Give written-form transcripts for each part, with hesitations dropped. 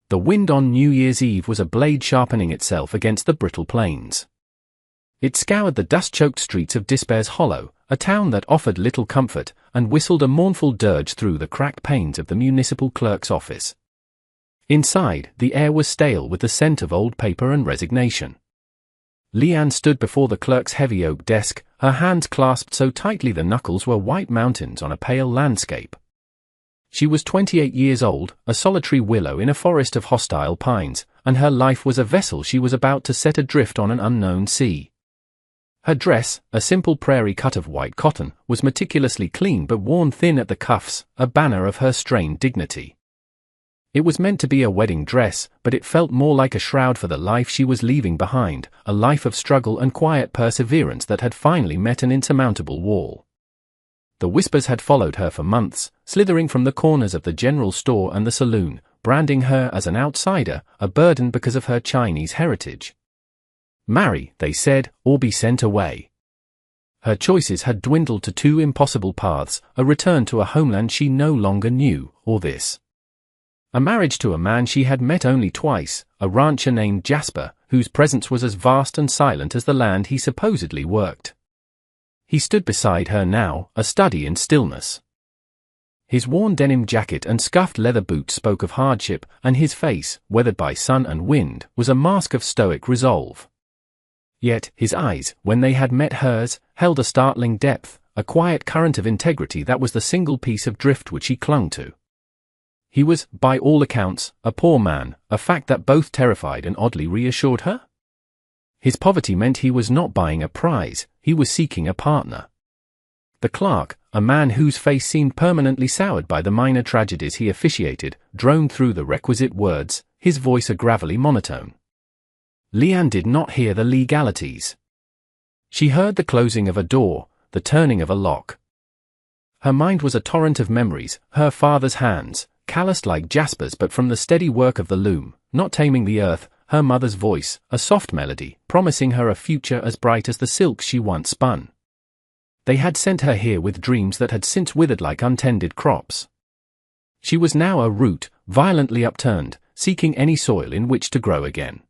The wind on New Year's Eve was a blade sharpening itself against the brittle plains. It scoured the dust-choked streets of Despair's Hollow, a town that offered little comfort, and whistled a mournful dirge through the cracked panes of the municipal clerk's office. Inside, the air was stale with the scent of old paper and resignation. Leanne stood before the clerk's heavy oak desk, her hands clasped so tightly the knuckles were white mountains on a pale landscape. She was 28 years old, a solitary willow in a forest of hostile pines, and her life was a vessel she was about to set adrift on an unknown sea. Her dress, a simple prairie cut of white cotton, was meticulously clean but worn thin at the cuffs, a banner of her strained dignity. It was meant to be a wedding dress, but it felt more like a shroud for the life she was leaving behind, a life of struggle and quiet perseverance that had finally met an insurmountable wall. The whispers had followed her for months, slithering from the corners of the general store and the saloon, branding her as an outsider, a burden because of her Chinese heritage. Marry, they said, or be sent away. Her choices had dwindled to two impossible paths, a return to a homeland she no longer knew, or this. A marriage to a man she had met only twice, a rancher named Jasper, whose presence was as vast and silent as the land he supposedly worked. He stood beside her now, a study in stillness. His worn denim jacket and scuffed leather boots spoke of hardship, and his face, weathered by sun and wind, was a mask of stoic resolve. Yet, his eyes, when they had met hers, held a startling depth, a quiet current of integrity that was the single piece of driftwood she clung to. He was, by all accounts, a poor man, a fact that both terrified and oddly reassured her. His poverty meant he was not buying a prize, he was seeking a partner. The clerk, a man whose face seemed permanently soured by the minor tragedies he officiated, droned through the requisite words, his voice a gravelly monotone. Leanne did not hear the legalities. She heard the closing of a door, the turning of a lock. Her mind was a torrent of memories, her father's hands, calloused like Jasper's but from the steady work of the loom, not taming the earth, her mother's voice, a soft melody, promising her a future as bright as the silks she once spun. They had sent her here with dreams that had since withered like untended crops. She was now a root, violently upturned, seeking any soil in which to grow again.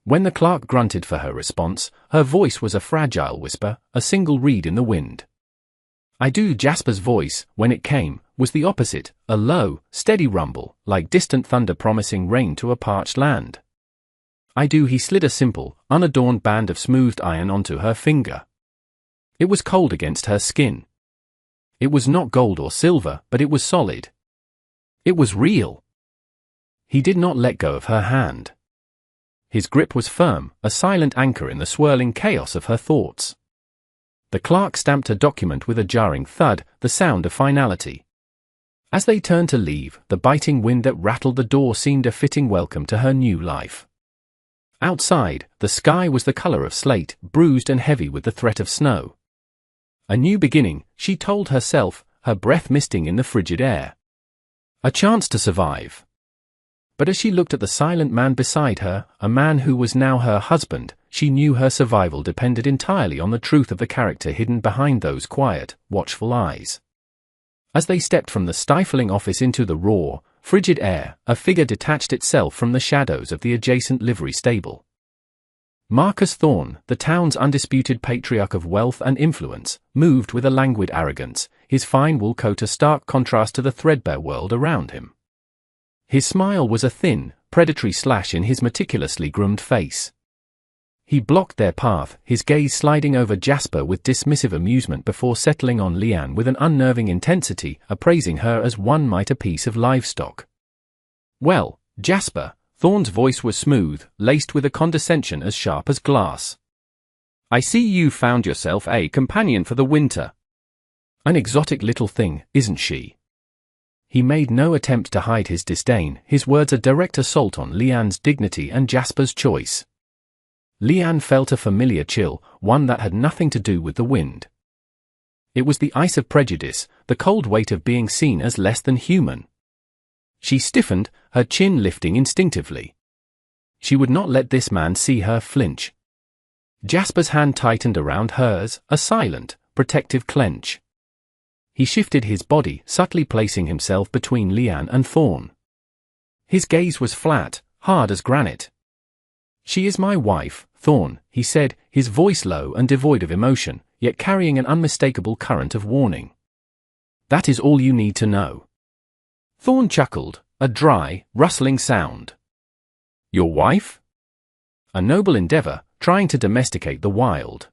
When the clerk grunted for her response, her voice was a fragile whisper, a single reed in the wind. I do. Jasper's voice, when it came, was the opposite, a low, steady rumble, like distant thunder promising rain to a parched land. I do. He slid a simple, unadorned band of smoothed iron onto her finger. It was cold against her skin. It was not gold or silver, but it was solid. It was real. He did not let go of her hand. His grip was firm, a silent anchor in the swirling chaos of her thoughts. The clerk stamped a document with a jarring thud, the sound of finality. As they turned to leave, the biting wind that rattled the door seemed a fitting welcome to her new life. Outside, the sky was the color of slate, bruised and heavy with the threat of snow. A new beginning, she told herself, her breath misting in the frigid air. A chance to survive. But as she looked at the silent man beside her, a man who was now her husband, she knew her survival depended entirely on the truth of the character hidden behind those quiet, watchful eyes. As they stepped from the stifling office into the raw, frigid air, a figure detached itself from the shadows of the adjacent livery stable. Marcus Thorne, the town's undisputed patriarch of wealth and influence, moved with a languid arrogance, his fine wool coat a stark contrast to the threadbare world around him. His smile was a thin, predatory slash in his meticulously groomed face. He blocked their path, his gaze sliding over Jasper with dismissive amusement before settling on Leanne with an unnerving intensity, appraising her as one might a piece of livestock. Well, Jasper, Thorne's voice was smooth, laced with a condescension as sharp as glass. I see you found yourself a companion for the winter. An exotic little thing, isn't she? He made no attempt to hide his disdain, his words a direct assault on Leanne's dignity and Jasper's choice. Leanne felt a familiar chill, one that had nothing to do with the wind. It was the ice of prejudice, the cold weight of being seen as less than human. She stiffened, her chin lifting instinctively. She would not let this man see her flinch. Jasper's hand tightened around hers, a silent, protective clench. He shifted his body, subtly placing himself between Leanne and Thorne. His gaze was flat, hard as granite. "She is my wife, Thorn," he said, his voice low and devoid of emotion, yet carrying an unmistakable current of warning. "That is all you need to know." Thorn chuckled, a dry, rustling sound. "Your wife?" "A noble endeavor, trying to domesticate the wild.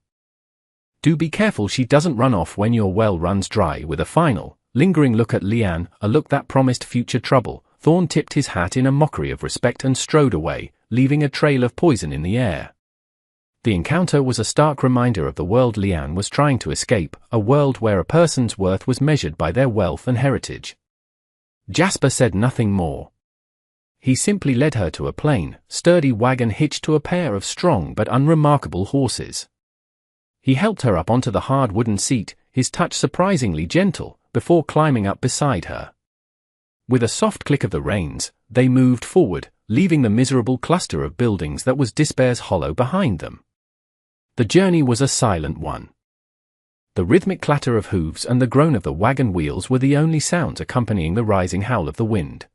Do be careful she doesn't run off when your well runs dry." With a final, lingering look at Leanne, a look that promised future trouble, Thorn tipped his hat in a mockery of respect and strode away, leaving a trail of poison in the air. The encounter was a stark reminder of the world Leanne was trying to escape, a world where a person's worth was measured by their wealth and heritage. Jasper said nothing more. He simply led her to a plain, sturdy wagon hitched to a pair of strong but unremarkable horses. He helped her up onto the hard wooden seat, his touch surprisingly gentle, before climbing up beside her. With a soft click of the reins, they moved forward, leaving the miserable cluster of buildings that was Despair's Hollow behind them. The journey was a silent one. The rhythmic clatter of hooves and the groan of the wagon wheels were the only sounds accompanying the rising howl of the wind.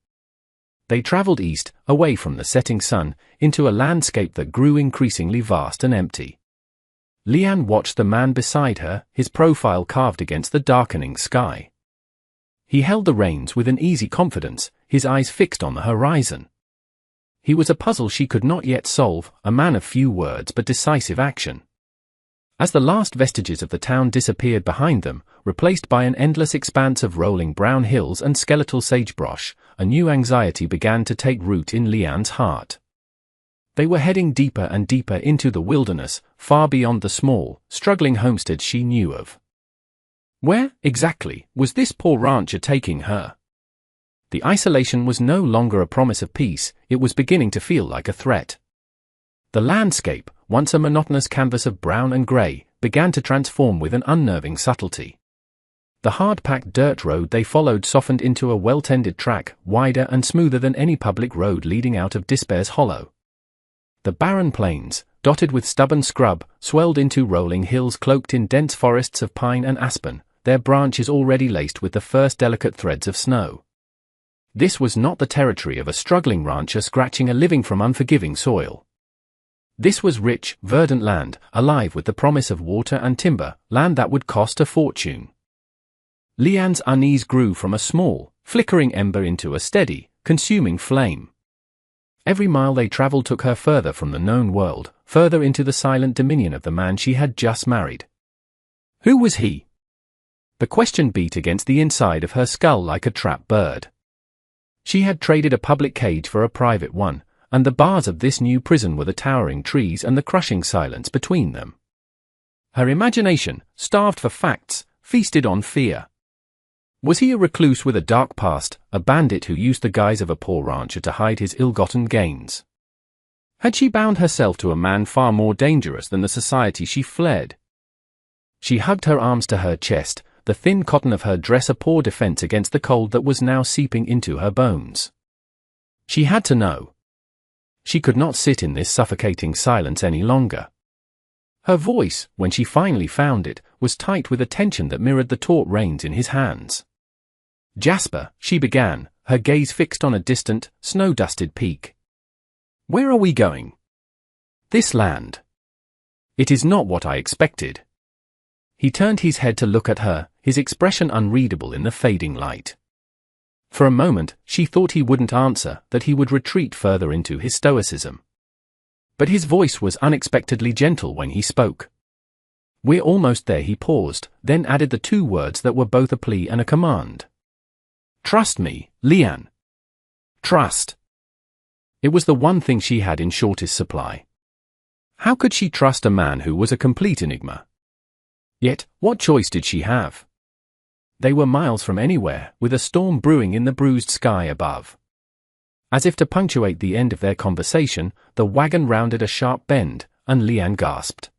They traveled east, away from the setting sun, into a landscape that grew increasingly vast and empty. Leanne watched the man beside her, his profile carved against the darkening sky. He held the reins with an easy confidence, his eyes fixed on the horizon. He was a puzzle she could not yet solve, a man of few words but decisive action. As the last vestiges of the town disappeared behind them, replaced by an endless expanse of rolling brown hills and skeletal sagebrush, a new anxiety began to take root in Leanne's heart. They were heading deeper and deeper into the wilderness, far beyond the small, struggling homestead she knew of. Where, exactly, was this poor rancher taking her? The isolation was no longer a promise of peace, it was beginning to feel like a threat. The landscape, once a monotonous canvas of brown and grey, began to transform with an unnerving subtlety. The hard-packed dirt road they followed softened into a well-tended track, wider and smoother than any public road leading out of Despair's Hollow. The barren plains, dotted with stubborn scrub, swelled into rolling hills cloaked in dense forests of pine and aspen, their branches already laced with the first delicate threads of snow. This was not the territory of a struggling rancher scratching a living from unforgiving soil. This was rich, verdant land, alive with the promise of water and timber, land that would cost a fortune. Leanne's unease grew from a small, flickering ember into a steady, consuming flame. Every mile they traveled took her further from the known world, further into the silent dominion of the man she had just married. Who was he? The question beat against the inside of her skull like a trapped bird. She had traded a public cage for a private one, and the bars of this new prison were the towering trees and the crushing silence between them. Her imagination, starved for facts, feasted on fear. Was he a recluse with a dark past, a bandit who used the guise of a poor rancher to hide his ill-gotten gains? Had she bound herself to a man far more dangerous than the society she fled? She hugged her arms to her chest, the thin cotton of her dress a poor defense against the cold that was now seeping into her bones. She had to know. She could not sit in this suffocating silence any longer. Her voice, when she finally found it, was tight with a tension that mirrored the taut reins in his hands. "Jasper," she began, her gaze fixed on a distant, snow-dusted peak. "Where are we going?" "This land." "It is not what I expected." He turned his head to look at her, his expression unreadable in the fading light. For a moment, she thought he wouldn't answer, that he would retreat further into his stoicism. But his voice was unexpectedly gentle when he spoke. "We're almost there," he paused, then added the two words that were both a plea and a command. "Trust me, Leanne." Trust. It was the one thing she had in shortest supply. How could she trust a man who was a complete enigma? Yet, what choice did she have? They were miles from anywhere, with a storm brewing in the bruised sky above. As if to punctuate the end of their conversation, the wagon rounded a sharp bend, and Leanne gasped.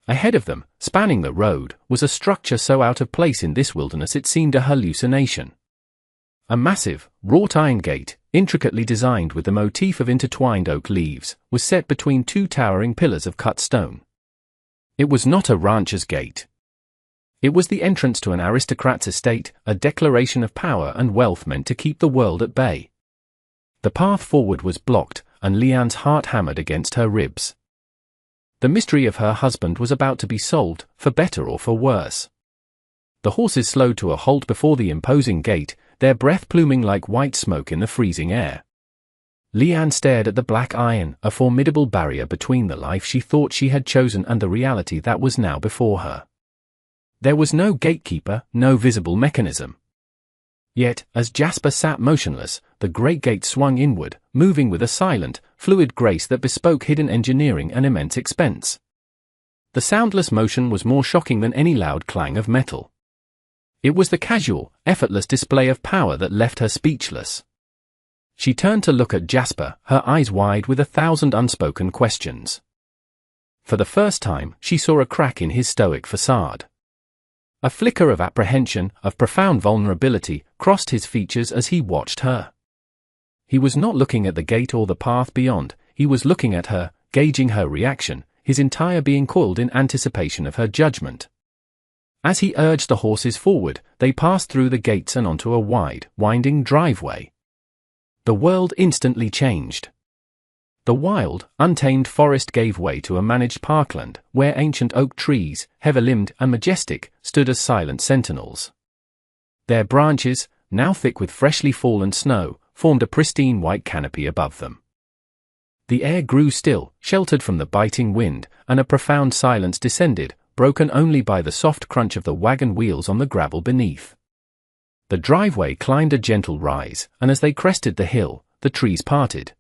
Ahead of them, spanning the road, was a structure so out of place in this wilderness it seemed a hallucination. A massive, wrought iron gate, intricately designed with the motif of intertwined oak leaves, was set between two towering pillars of cut stone. It was not a rancher's gate. It was the entrance to an aristocrat's estate, a declaration of power and wealth meant to keep the world at bay. The path forward was blocked, and Leanne's heart hammered against her ribs. The mystery of her husband was about to be solved, for better or for worse. The horses slowed to a halt before the imposing gate, their breath pluming like white smoke in the freezing air. Leanne stared at the black iron, a formidable barrier between the life she thought she had chosen and the reality that was now before her. There was no gatekeeper, no visible mechanism. Yet, as Jasper sat motionless, the great gate swung inward, moving with a silent, fluid grace that bespoke hidden engineering and immense expense. The soundless motion was more shocking than any loud clang of metal. It was the casual, effortless display of power that left her speechless. She turned to look at Jasper, her eyes wide with 1,000 unspoken questions. For the first time, she saw a crack in his stoic facade. A flicker of apprehension, of profound vulnerability, crossed his features as he watched her. He was not looking at the gate or the path beyond, he was looking at her, gauging her reaction, his entire being coiled in anticipation of her judgment. As he urged the horses forward, they passed through the gates and onto a wide, winding driveway. The world instantly changed. The wild, untamed forest gave way to a managed parkland, where ancient oak trees, heavy-limbed and majestic, stood as silent sentinels. Their branches, now thick with freshly fallen snow, formed a pristine white canopy above them. The air grew still, sheltered from the biting wind, and a profound silence descended, broken only by the soft crunch of the wagon wheels on the gravel beneath. The driveway climbed a gentle rise, and as they crested the hill, the trees parted.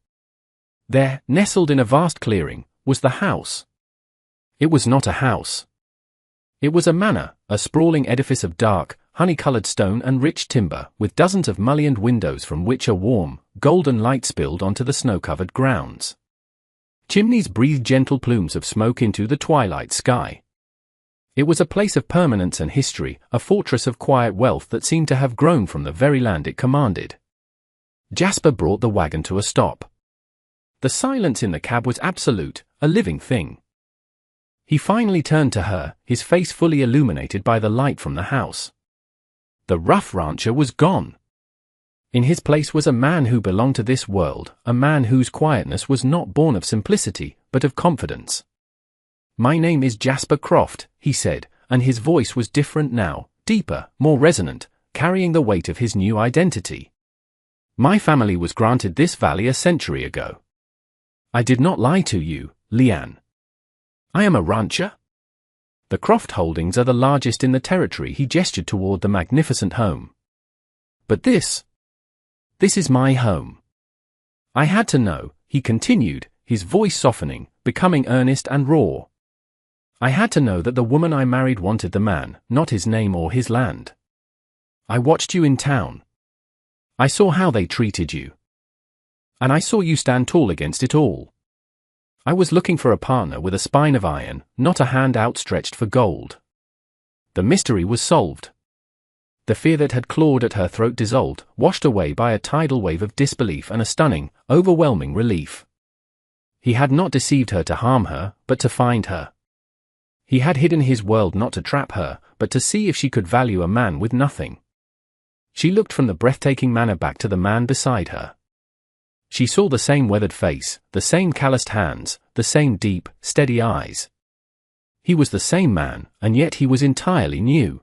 There, nestled in a vast clearing, was the house. It was not a house. It was a manor, a sprawling edifice of dark, honey-colored stone and rich timber, with dozens of mullioned windows from which a warm, golden light spilled onto the snow-covered grounds. Chimneys breathed gentle plumes of smoke into the twilight sky. It was a place of permanence and history, a fortress of quiet wealth that seemed to have grown from the very land it commanded. Jasper brought the wagon to a stop. The silence in the cab was absolute, a living thing. He finally turned to her, his face fully illuminated by the light from the house. The rough rancher was gone. In his place was a man who belonged to this world, a man whose quietness was not born of simplicity, but of confidence. "My name is Jasper Croft," he said, and his voice was different now, deeper, more resonant, carrying the weight of his new identity. "My family was granted this valley a century ago. I did not lie to you, Leanne. I am a rancher." The Croft holdings are the largest in the territory. He gestured toward the magnificent home. "But this is my home. I had to know," he continued, his voice softening, becoming earnest and raw. "I had to know that the woman I married wanted the man, not his name or his land. I watched you in town. I saw how they treated you. And I saw you stand tall against it all. I was looking for a partner with a spine of iron, not a hand outstretched for gold." The mystery was solved. The fear that had clawed at her throat dissolved, washed away by a tidal wave of disbelief and a stunning, overwhelming relief. He had not deceived her to harm her, but to find her. He had hidden his world not to trap her, but to see if she could value a man with nothing. She looked from the breathtaking manor back to the man beside her. She saw the same weathered face, the same calloused hands, the same deep, steady eyes. He was the same man, and yet he was entirely new.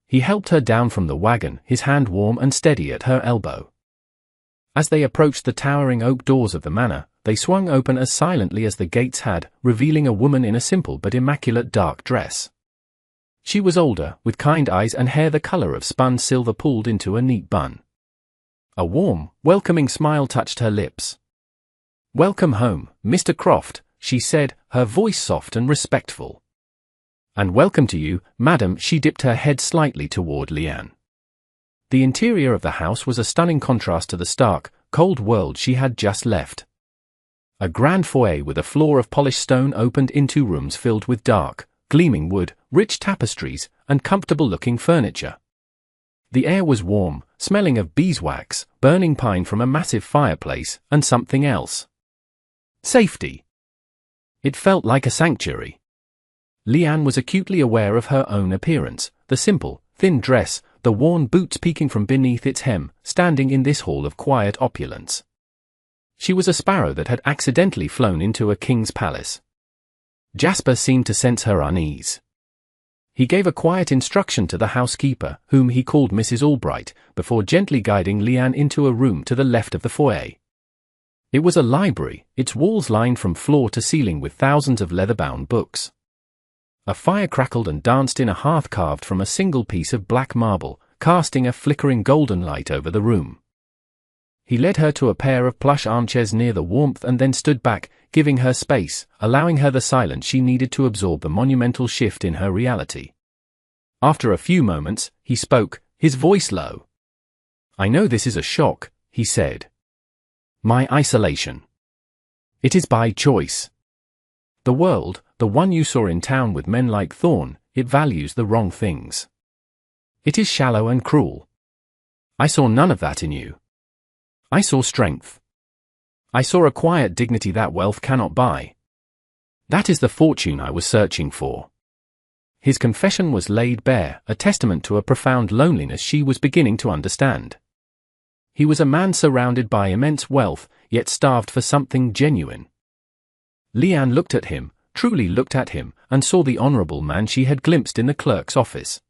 He helped her down from the wagon, his hand warm and steady at her elbow. As they approached the towering oak doors of the manor, they swung open as silently as the gates had, revealing a woman in a simple but immaculate dark dress. She was older, with kind eyes and hair the color of spun silver pulled into a neat bun. A warm, welcoming smile touched her lips. "Welcome home, Mr. Croft," she said, her voice soft and respectful. "And welcome to you, madam." She dipped her head slightly toward Leanne. The interior of the house was a stunning contrast to the stark, cold world she had just left. A grand foyer with a floor of polished stone opened into rooms filled with dark, gleaming wood, rich tapestries, and comfortable-looking furniture. The air was warm, smelling of beeswax, burning pine from a massive fireplace, and something else. Safety. It felt like a sanctuary. Leanne was acutely aware of her own appearance, the simple, thin dress, the worn boots peeking from beneath its hem, standing in this hall of quiet opulence. She was a sparrow that had accidentally flown into a king's palace. Jasper seemed to sense her unease. He gave a quiet instruction to the housekeeper, whom he called Mrs. Albright, before gently guiding Leanne into a room to the left of the foyer. It was a library, its walls lined from floor to ceiling with thousands of leather-bound books. A fire crackled and danced in a hearth carved from a single piece of black marble, casting a flickering golden light over the room. He led her to a pair of plush armchairs near the warmth and then stood back, giving her space, allowing her the silence she needed to absorb the monumental shift in her reality. After a few moments, he spoke, his voice low. "I know this is a shock," he said. "My isolation. It is by choice. The world, the one you saw in town with men like Thorn, it values the wrong things. It is shallow and cruel. I saw none of that in you. I saw strength. I saw a quiet dignity that wealth cannot buy. That is the fortune I was searching for." His confession was laid bare, a testament to a profound loneliness she was beginning to understand. He was a man surrounded by immense wealth, yet starved for something genuine. Leanne looked at him, truly looked at him, and saw the honorable man she had glimpsed in the clerk's office.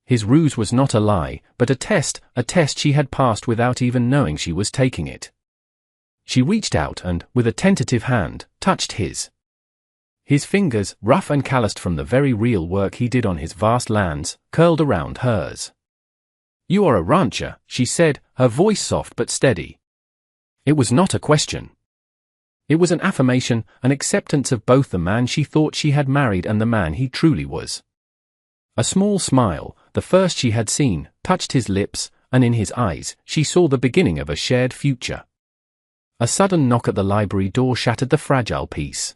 His ruse was not a lie, but a test she had passed without even knowing she was taking it. She reached out and, with a tentative hand, touched his. His fingers, rough and calloused from the very real work he did on his vast lands, curled around hers. "You are a rancher," she said, her voice soft but steady. It was not a question. It was an affirmation, an acceptance of both the man she thought she had married and the man he truly was. A small smile, the first she had seen, touched his lips, and in his eyes she saw the beginning of a shared future. A sudden knock at the library door shattered the fragile peace.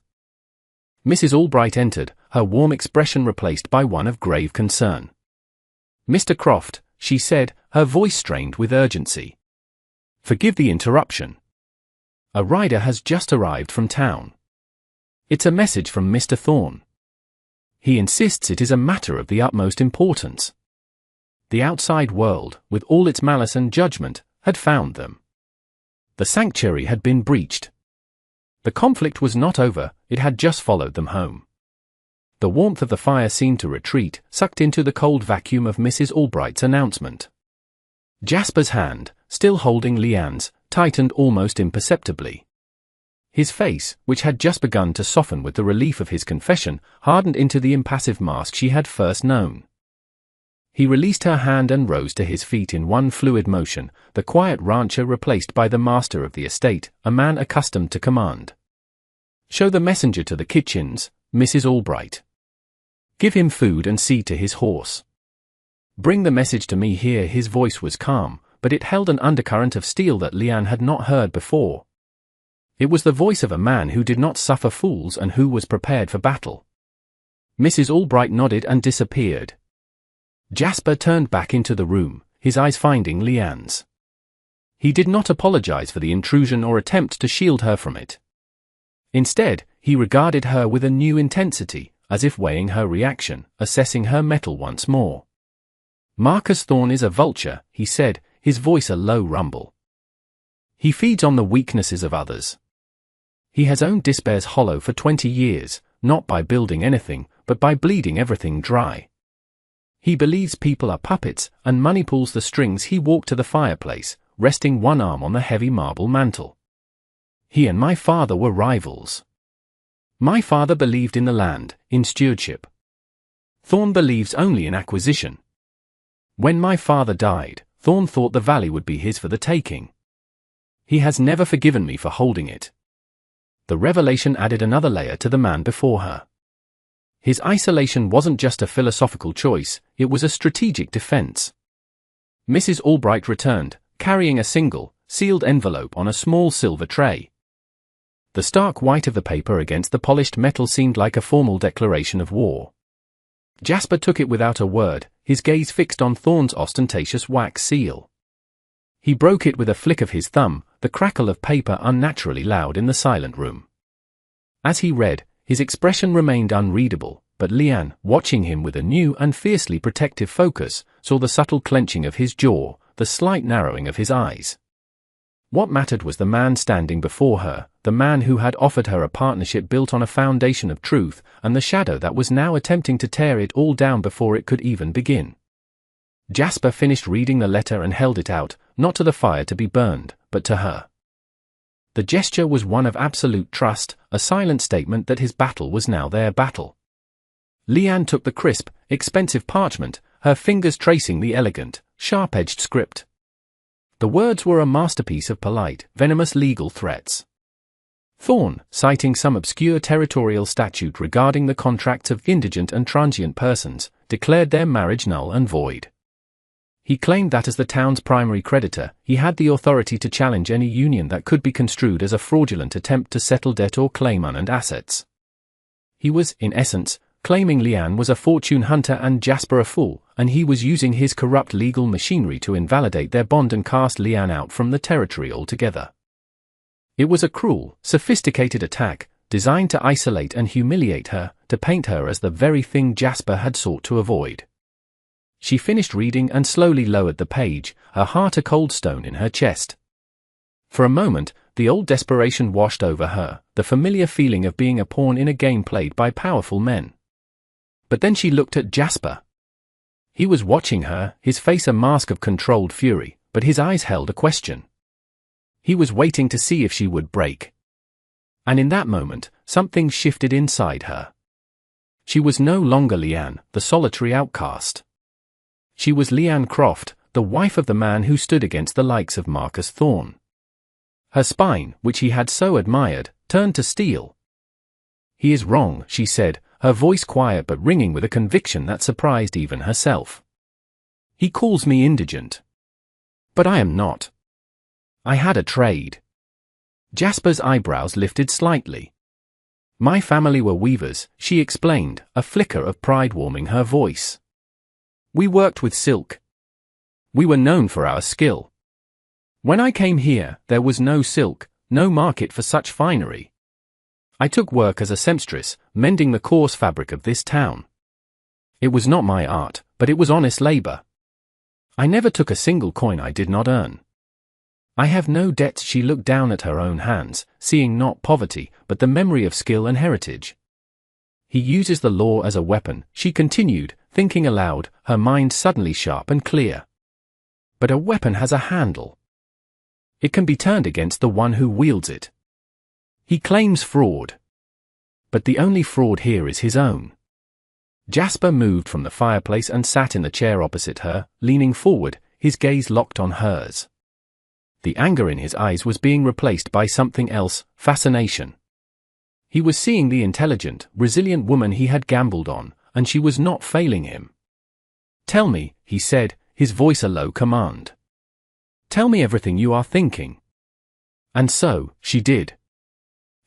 Mrs. Albright entered, her warm expression replaced by one of grave concern. "Mr. Croft," she said, her voice strained with urgency. "Forgive the interruption. A rider has just arrived from town. It's a message from Mr. Thorn. He insists it is a matter of the utmost importance. The outside world, with all its malice and judgment, had found them. The sanctuary had been breached. The conflict was not over, it had just followed them home." The warmth of the fire seemed to retreat, sucked into the cold vacuum of Mrs. Albright's announcement. Jasper's hand, still holding Leanne's, tightened almost imperceptibly. His face, which had just begun to soften with the relief of his confession, hardened into the impassive mask she had first known. He released her hand and rose to his feet in one fluid motion, the quiet rancher replaced by the master of the estate, a man accustomed to command. "Show the messenger to the kitchens, Mrs. Albright. Give him food and see to his horse. Bring the message to me here." His voice was calm, but it held an undercurrent of steel that Leanne had not heard before. It was the voice of a man who did not suffer fools and who was prepared for battle. Mrs. Albright nodded and disappeared. Jasper turned back into the room, his eyes finding Leanne's. He did not apologize for the intrusion or attempt to shield her from it. Instead, he regarded her with a new intensity, as if weighing her reaction, assessing her mettle once more. "Marcus Thorn is a vulture," he said, his voice a low rumble. "He feeds on the weaknesses of others. He has owned Despair's Hollow for 20 years, not by building anything, but by bleeding everything dry. He believes people are puppets, and money pulls the strings." He walked to the fireplace, resting one arm on the heavy marble mantel. "He and my father were rivals. My father believed in the land, in stewardship. Thorn believes only in acquisition. When my father died, Thorn thought the valley would be his for the taking. He has never forgiven me for holding it." The revelation added another layer to the man before her. His isolation wasn't just a philosophical choice, it was a strategic defense. Mrs. Albright returned, carrying a single, sealed envelope on a small silver tray. The stark white of the paper against the polished metal seemed like a formal declaration of war. Jasper took it without a word, his gaze fixed on Thorn's ostentatious wax seal. He broke it with a flick of his thumb, the crackle of paper unnaturally loud in the silent room. As he read, his expression remained unreadable, but Leanne, watching him with a new and fiercely protective focus, saw the subtle clenching of his jaw, the slight narrowing of his eyes. What mattered was the man standing before her, the man who had offered her a partnership built on a foundation of truth, and the shadow that was now attempting to tear it all down before it could even begin. Jasper finished reading the letter and held it out, not to the fire to be burned, but to her. The gesture was one of absolute trust, a silent statement that his battle was now their battle. Leanne took the crisp, expensive parchment, her fingers tracing the elegant, sharp-edged script. The words were a masterpiece of polite, venomous legal threats. Thorn, citing some obscure territorial statute regarding the contracts of indigent and transient persons, declared their marriage null and void. He claimed that as the town's primary creditor, he had the authority to challenge any union that could be construed as a fraudulent attempt to settle debt or claim unearned assets. He was, in essence, claiming Leanne was a fortune hunter and Jasper a fool, and he was using his corrupt legal machinery to invalidate their bond and cast Leanne out from the territory altogether. It was a cruel, sophisticated attack, designed to isolate and humiliate her, to paint her as the very thing Jasper had sought to avoid. She finished reading and slowly lowered the page, her heart a cold stone in her chest. For a moment, the old desperation washed over her, the familiar feeling of being a pawn in a game played by powerful men. But then she looked at Jasper. He was watching her, his face a mask of controlled fury, but his eyes held a question. He was waiting to see if she would break. And in that moment, something shifted inside her. She was no longer Leanne, the solitary outcast. She was Leanne Croft, the wife of the man who stood against the likes of Marcus Thorne. Her spine, which he had so admired, turned to steel. "He is wrong," she said, her voice quiet but ringing with a conviction that surprised even herself. "He calls me indigent. But I am not. I had a trade." Jasper's eyebrows lifted slightly. "My family were weavers," she explained, a flicker of pride warming her voice. "We worked with silk. We were known for our skill. When I came here, there was no silk, no market for such finery. I took work as a seamstress, mending the coarse fabric of this town. It was not my art, but it was honest labor. I never took a single coin I did not earn. I have no debts." She looked down at her own hands, seeing not poverty, but the memory of skill and heritage. "He uses the law as a weapon," she continued, thinking aloud, her mind suddenly sharp and clear. "But a weapon has a handle. It can be turned against the one who wields it. He claims fraud. But the only fraud here is his own." Jasper moved from the fireplace and sat in the chair opposite her, leaning forward, his gaze locked on hers. The anger in his eyes was being replaced by something else, fascination. He was seeing the intelligent, resilient woman he had gambled on, and she was not failing him. "Tell me," he said, his voice a low command. "Tell me everything you are thinking." And so, she did.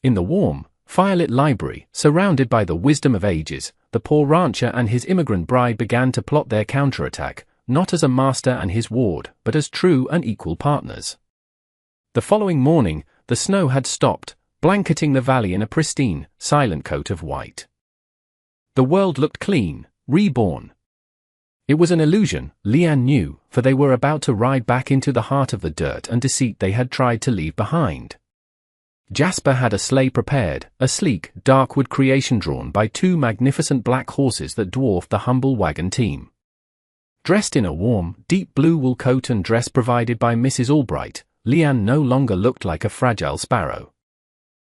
In the warm, firelit library, surrounded by the wisdom of ages, the poor rancher and his immigrant bride began to plot their counterattack, not as a master and his ward, but as true and equal partners. The following morning, the snow had stopped, blanketing the valley in a pristine, silent coat of white. The world looked clean, reborn. It was an illusion, Leanne knew, for they were about to ride back into the heart of the dirt and deceit they had tried to leave behind. Jasper had a sleigh prepared, a sleek, dark wood creation drawn by two magnificent black horses that dwarfed the humble wagon team. Dressed in a warm, deep blue wool coat and dress provided by Mrs. Albright, Leanne no longer looked like a fragile sparrow.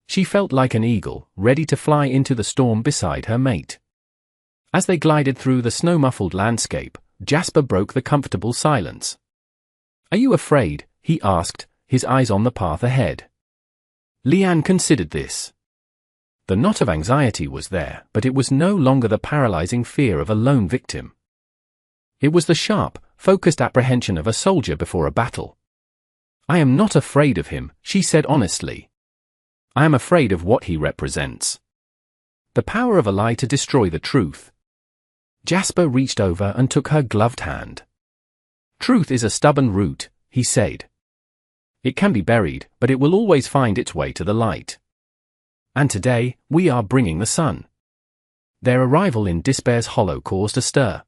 She felt like an eagle, ready to fly into the storm beside her mate. As they glided through the snow-muffled landscape, Jasper broke the comfortable silence. "Are you afraid?" he asked, his eyes on the path ahead. Leanne considered this. The knot of anxiety was there, but it was no longer the paralyzing fear of a lone victim. It was the sharp, focused apprehension of a soldier before a battle. "I am not afraid of him," she said honestly. "I am afraid of what he represents. The power of a lie to destroy the truth." Jasper reached over and took her gloved hand. "Truth is a stubborn root," he said. "It can be buried, but it will always find its way to the light. And today, we are bringing the sun." Their arrival in Despair's Hollow caused a stir.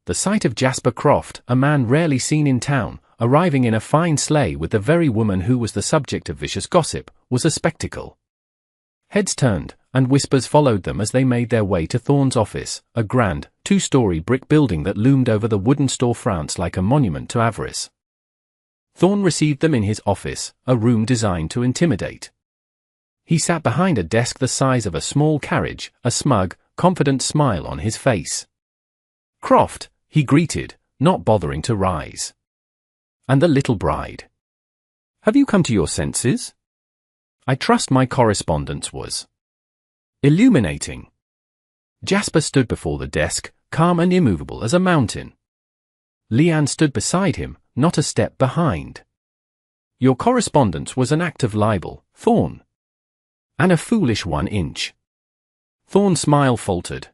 The sight of Jasper Croft, a man rarely seen in town, arriving in a fine sleigh with the very woman who was the subject of vicious gossip, was a spectacle. Heads turned, and whispers followed them as they made their way to Thorne's office, a grand, 2-story brick building that loomed over the wooden storefronts like a monument to avarice. Thorne received them in his office, a room designed to intimidate. He sat behind a desk the size of a small carriage, a smug, confident smile on his face. "Croft," he greeted, not bothering to rise. "And the little bride. Have you come to your senses? I trust my correspondence was illuminating." Jasper stood before the desk, calm and immovable as a mountain. Leanne stood beside him, not a step behind. "Your correspondence was an act of libel, Thorne. And a foolish 1-inch. Thorne's smile faltered.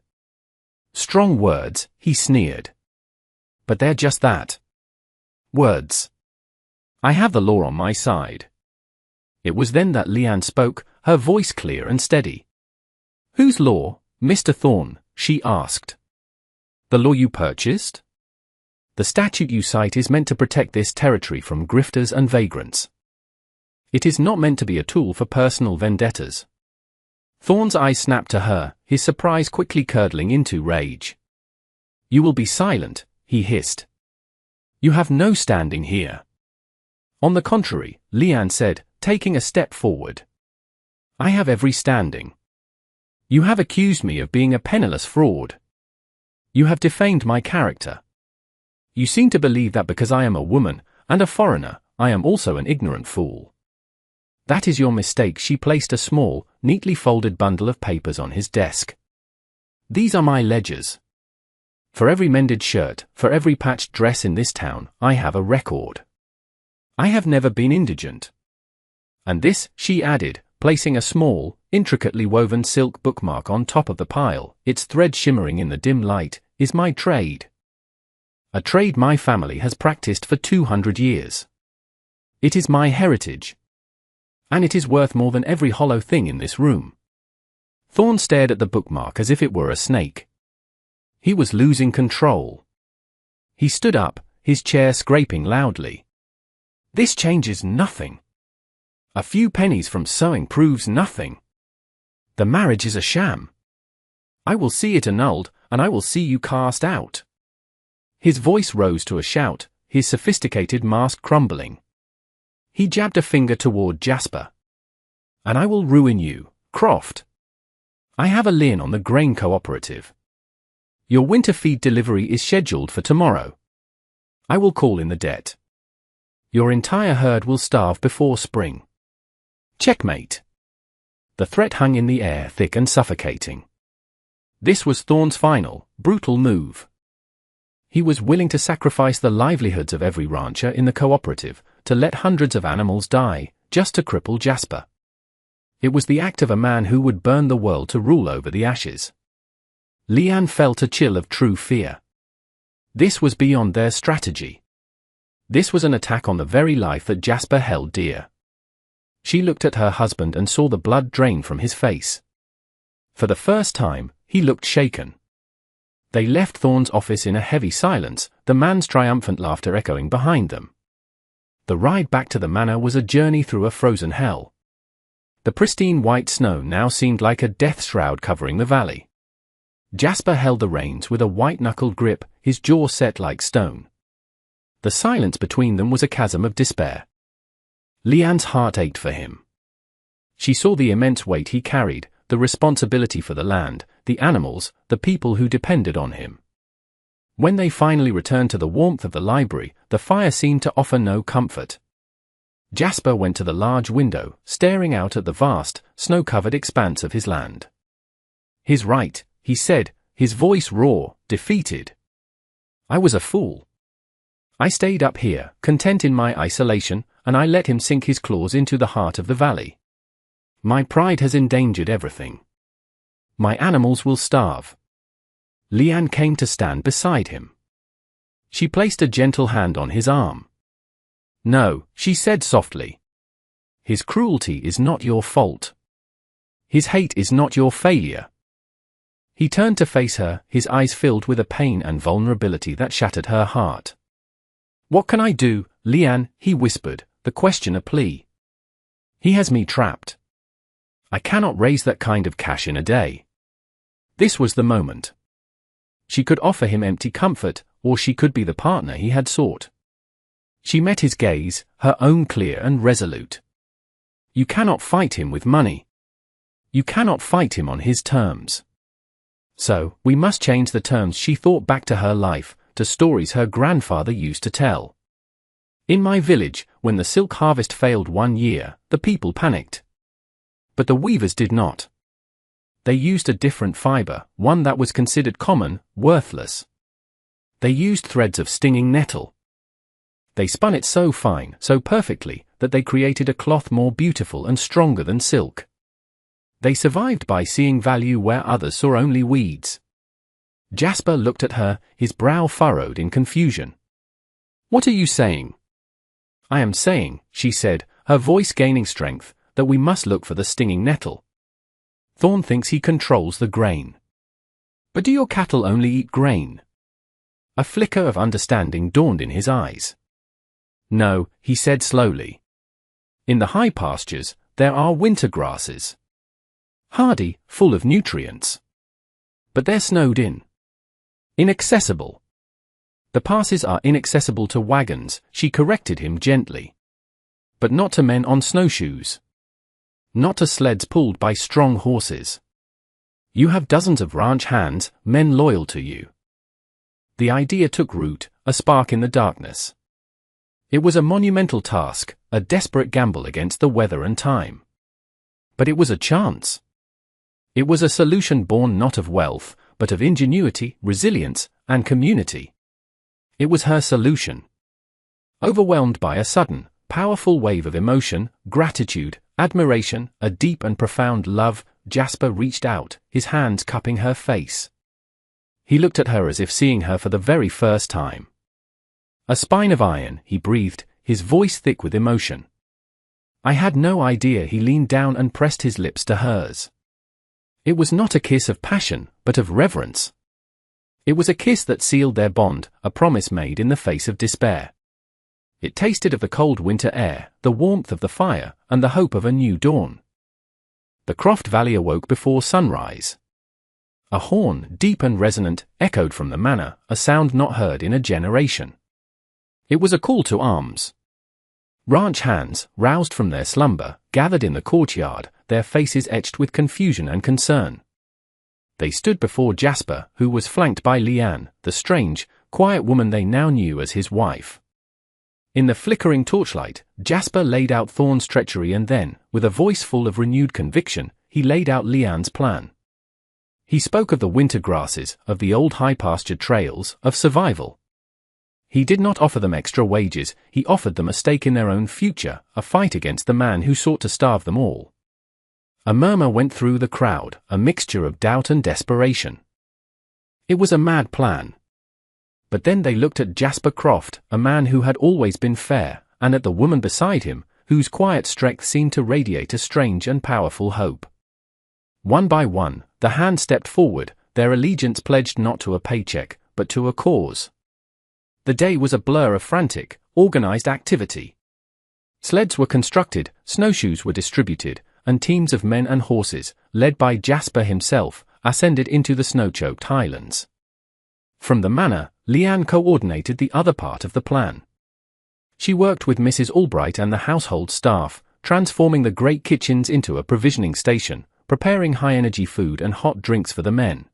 "Strong words," he sneered. "But they're just that. Words. I have the law on my side." It was then that Leanne spoke, her voice clear and steady. "Whose law, Mr. Thorne?" she asked. "The law you purchased? The statute you cite is meant to protect this territory from grifters and vagrants. It is not meant to be a tool for personal vendettas." Thorne's eyes snapped to her, his surprise quickly curdling into rage. "You will be silent," he hissed. "You have no standing here." "On the contrary," Leanne said, taking a step forward. "I have every standing. You have accused me of being a penniless fraud. You have defamed my character. You seem to believe that because I am a woman, and a foreigner, I am also an ignorant fool. That is your mistake." She placed a small, neatly folded bundle of papers on his desk. "These are my ledgers. For every mended shirt, for every patched dress in this town, I have a record. I have never been indigent. And this," she added, placing a small, intricately woven silk bookmark on top of the pile, its thread shimmering in the dim light, "is my trade. A trade my family has practiced for 200 years. It is my heritage. And it is worth more than every hollow thing in this room." Thorne stared at the bookmark as if it were a snake. He was losing control. He stood up, his chair scraping loudly. "This changes nothing. A few pennies from sewing proves nothing. The marriage is a sham. I will see it annulled, and I will see you cast out." His voice rose to a shout, his sophisticated mask crumbling. He jabbed a finger toward Jasper. "And I will ruin you, Croft. I have a lien on the grain cooperative. Your winter feed delivery is scheduled for tomorrow. I will call in the debt. Your entire herd will starve before spring. Checkmate." The threat hung in the air, thick and suffocating. This was Thorne's final, brutal move. He was willing to sacrifice the livelihoods of every rancher in the cooperative, to let hundreds of animals die, just to cripple Jasper. It was the act of a man who would burn the world to rule over the ashes. Leanne felt a chill of true fear. This was beyond their strategy. This was an attack on the very life that Jasper held dear. She looked at her husband and saw the blood drain from his face. For the first time, he looked shaken. They left Thorne's office in a heavy silence, the man's triumphant laughter echoing behind them. The ride back to the manor was a journey through a frozen hell. The pristine white snow now seemed like a death shroud covering the valley. Jasper held the reins with a white-knuckled grip, his jaw set like stone. The silence between them was a chasm of despair. Leanne's heart ached for him. She saw the immense weight he carried, the responsibility for the land, the animals, the people who depended on him. When they finally returned to the warmth of the library, the fire seemed to offer no comfort. Jasper went to the large window, staring out at the vast, snow-covered expanse of his land. "He's right," he said, his voice raw, defeated. "I was a fool. I stayed up here, content in my isolation, and I let him sink his claws into the heart of the valley. My pride has endangered everything. My animals will starve." Leanne came to stand beside him. She placed a gentle hand on his arm. "No," she said softly. "His cruelty is not your fault. His hate is not your failure." He turned to face her, his eyes filled with a pain and vulnerability that shattered her heart. "What can I do, Leanne?" he whispered, the question a plea. "He has me trapped. I cannot raise that kind of cash in a day." This was the moment. She could offer him empty comfort, or she could be the partner he had sought. She met his gaze, her own clear and resolute. You cannot fight him with money. You cannot fight him on his terms. So, we must change the terms. She thought back to her life, to stories her grandfather used to tell. In my village, when the silk harvest failed one year, the people panicked. But the weavers did not. They used a different fiber, one that was considered common, worthless. They used threads of stinging nettle. They spun it so fine, so perfectly, that they created a cloth more beautiful and stronger than silk. They survived by seeing value where others saw only weeds. Jasper looked at her, his brow furrowed in confusion. "What are you saying?" "I am saying," she said, her voice gaining strength, "that we must look for the stinging nettle. Thorn thinks he controls the grain. But do your cattle only eat grain?" A flicker of understanding dawned in his eyes. "No," he said slowly. "In the high pastures, there are winter grasses. Hardy, full of nutrients. But they're snowed in. Inaccessible. The passes are inaccessible to wagons," she corrected him gently. "But not to men on snowshoes. Not to sleds pulled by strong horses. You have dozens of ranch hands, men loyal to you." The idea took root, a spark in the darkness. It was a monumental task, a desperate gamble against the weather and time. But it was a chance. It was a solution born not of wealth, but of ingenuity, resilience, and community. It was her solution. Overwhelmed by a sudden, powerful wave of emotion, gratitude, admiration, a deep and profound love, Jasper reached out, his hands cupping her face. He looked at her as if seeing her for the very first time. "A spine of iron," he breathed, his voice thick with emotion. "I had no idea." He leaned down and pressed his lips to hers. It was not a kiss of passion, but of reverence. It was a kiss that sealed their bond, a promise made in the face of despair. It tasted of the cold winter air, the warmth of the fire, and the hope of a new dawn. The Croft Valley awoke before sunrise. A horn, deep and resonant, echoed from the manor, a sound not heard in a generation. It was a call to arms. Ranch hands, roused from their slumber, gathered in the courtyard, their faces etched with confusion and concern. They stood before Jasper, who was flanked by Leanne, the strange, quiet woman they now knew as his wife. In the flickering torchlight, Jasper laid out Thorn's treachery and then, with a voice full of renewed conviction, he laid out Leanne's plan. He spoke of the winter grasses, of the old high-pastured trails, of survival. He did not offer them extra wages, he offered them a stake in their own future, a fight against the man who sought to starve them all. A murmur went through the crowd, a mixture of doubt and desperation. It was a mad plan. But then they looked at Jasper Croft, a man who had always been fair, and at the woman beside him, whose quiet strength seemed to radiate a strange and powerful hope. One by one, the hands stepped forward, their allegiance pledged not to a paycheck, but to a cause. The day was a blur of frantic, organized activity. Sleds were constructed, snowshoes were distributed, and teams of men and horses, led by Jasper himself, ascended into the snow-choked highlands. From the manor, Leanne coordinated the other part of the plan. She worked with Mrs. Albright and the household staff, transforming the great kitchens into a provisioning station, preparing high-energy food and hot drinks for the men.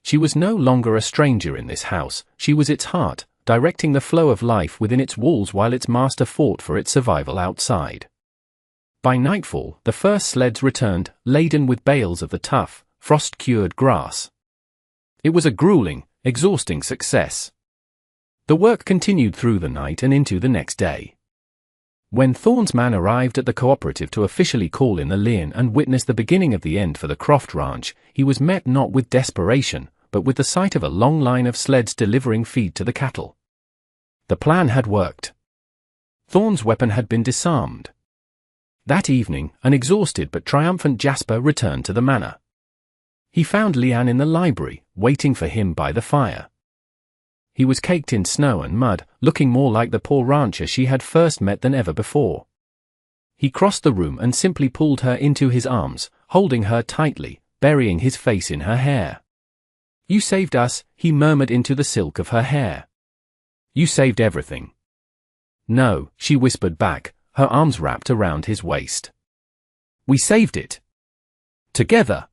She was no longer a stranger in this house, she was its heart, directing the flow of life within its walls while its master fought for its survival outside. By nightfall, the first sleds returned, laden with bales of the tough, frost-cured grass. It was a grueling, exhausting success. The work continued through the night and into the next day. When Thorn's man arrived at the cooperative to officially call in the lien and witness the beginning of the end for the Croft Ranch, he was met not with desperation, but with the sight of a long line of sleds delivering feed to the cattle. The plan had worked. Thorn's weapon had been disarmed. That evening, an exhausted but triumphant Jasper returned to the manor. He found Leanne in the library, waiting for him by the fire. He was caked in snow and mud, looking more like the poor rancher she had first met than ever before. He crossed the room and simply pulled her into his arms, holding her tightly, burying his face in her hair. "You saved us," he murmured into the silk of her hair. "You saved everything." "No," she whispered back, her arms wrapped around his waist. "We saved it. Together."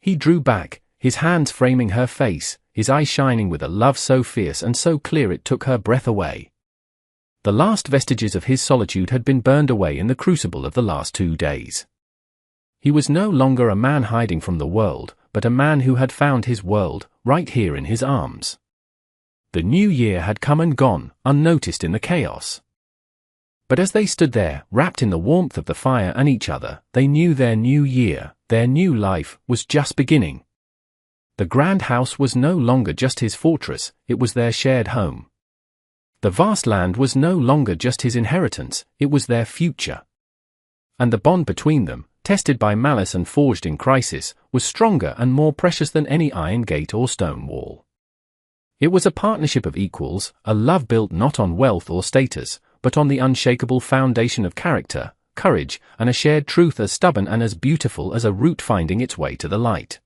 He drew back, his hands framing her face, his eyes shining with a love so fierce and so clear it took her breath away. The last vestiges of his solitude had been burned away in the crucible of the last 2 days. He was no longer a man hiding from the world, but a man who had found his world, right here in his arms. The new year had come and gone, unnoticed in the chaos. But as they stood there, wrapped in the warmth of the fire and each other, they knew their new year, their new life, was just beginning. The grand house was no longer just his fortress, it was their shared home. The vast land was no longer just his inheritance, it was their future. And the bond between them, tested by malice and forged in crisis, was stronger and more precious than any iron gate or stone wall. It was a partnership of equals, a love built not on wealth or status, but on the unshakable foundation of character, courage, and a shared truth as stubborn and as beautiful as a root finding its way to the light.